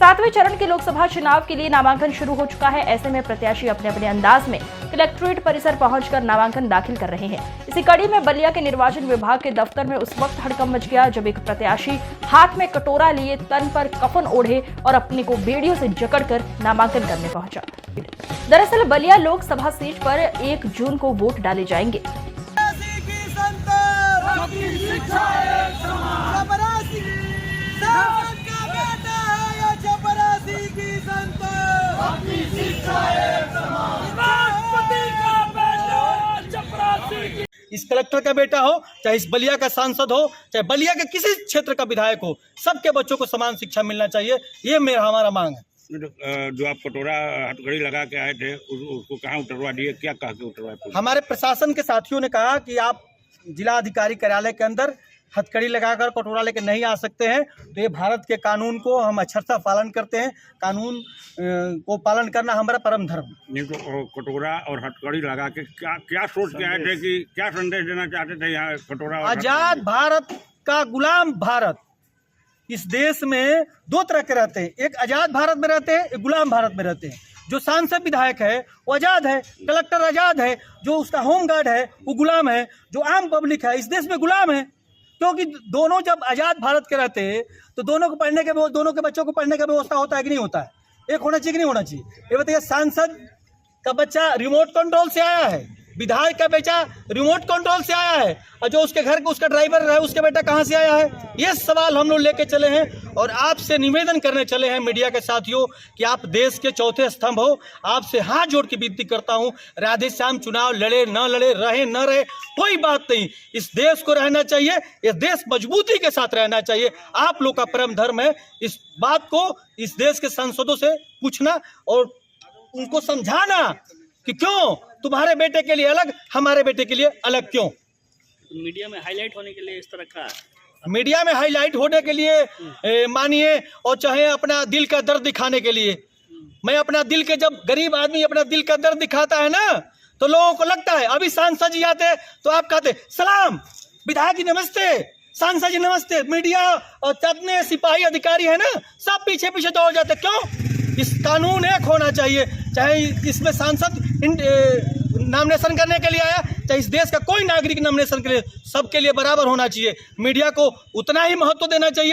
सातवें चरण के लोकसभा चुनाव के लिए नामांकन शुरू हो चुका है। ऐसे में प्रत्याशी अपने अपने अंदाज में कलेक्ट्रेट परिसर पहुंचकर नामांकन दाखिल कर रहे हैं। इसी कड़ी में बलिया के निर्वाचन विभाग के दफ्तर में उस वक्त हड़कंप मच गया जब एक प्रत्याशी हाथ में कटोरा लिए, तन पर कफन ओढ़े और अपने को बेड़ियों से जकड़कर नामांकन करने पहुंचा। दरअसल बलिया लोकसभा सीट पर 1 जून को वोट डाले जाएंगे। इस कलेक्टर का बेटा हो, चाहे इस बलिया का सांसद हो, चाहे बलिया के किसी क्षेत्र का विधायक हो, सबके बच्चों को समान शिक्षा मिलना चाहिए। ये हमारा मांग है। जो आप कटोरा हथकड़ी लगा के आए थे उसको कहाँ उतरवा दिए, क्या कहा के उतरवाए? हमारे प्रशासन के साथियों ने कहा कि आप जिला अधिकारी कार्यालय के अंदर हथकड़ी लगाकर कटोरा लेकर नहीं आ सकते हैं। तो ये भारत के कानून को हम अक्षरशः पालन करते हैं। कानून को पालन करना हमारा परम धर्म। नहीं तो कटोरा और हथकड़ी लगा के क्या सोच के आए थे, कि क्या संदेश देना चाहते थे यहाँ कटोरा? आजाद भारत का गुलाम भारत। इस देश में 2 तरह के रहते हैं, एक आजाद भारत में रहते हैं, एक गुलाम भारत में रहते हैं। जो सांसद विधायक है वो आजाद है, कलेक्टर आजाद है, जो उसका होमगार्ड है वो गुलाम है, जो आम पब्लिक है इस देश में गुलाम है। क्योंकि दोनों जब आजाद भारत के रहते हैं तो दोनों के बच्चों को पढ़ने का व्यवस्था होता है कि नहीं होता है? एक होना चाहिए कि नहीं होना चाहिए? ये बताइए, सांसद का बच्चा रिमोट कंट्रोल से आया है, विधायक का बेटा रिमोट कंट्रोल से आया है, और जो उसके घर का उसका ड्राइवर है उसका बेटा कहाँ से आया है? ये सवाल हम लोग लेके चले हैं और आपसे निवेदन करने चले हैं मीडिया के साथियों कि आप देश के चौथे स्तंभ हो। आपसे हाथ जोड़ के विनती करता हूँ, राधे श्याम चुनाव लड़े न लड़े, रहे न रहे, कोई बात नहीं। इस देश को रहना चाहिए, ये देश मजबूती के साथ रहना चाहिए। आप लोग का परम धर्म है इस बात को इस देश के सांसदों से पूछना और उनको समझाना कि क्यों तुम्हारे बेटे के लिए अलग, हमारे बेटे के लिए अलग क्यों? मीडिया में हाईलाइट होने के लिए इस तरह का, मीडिया में हाईलाइट होने के लिए मानिए, और चाहे अपना दिल का दर्द दिखाने के लिए। मैं अपना दिल के, जब गरीब आदमी अपना दिल का दर्द दिखाता है ना तो लोगों को लगता है, अभी सांसद जी आते तो आप कहते सलाम, विधायक जी नमस्ते, सांसद जी नमस्ते। मीडिया और जितने सिपाही अधिकारी है ना सब पीछे पीछे दौड़ जाते। क्यों? इस कानून एक होना चाहिए, चाहे इसमें सांसद नॉमिनेशन करने के लिए आया, चाहे इस देश का कोई नागरिक नॉमिनेशन के लिए, सबके लिए बराबर होना चाहिए। मीडिया को उतना ही महत्व देना चाहिए।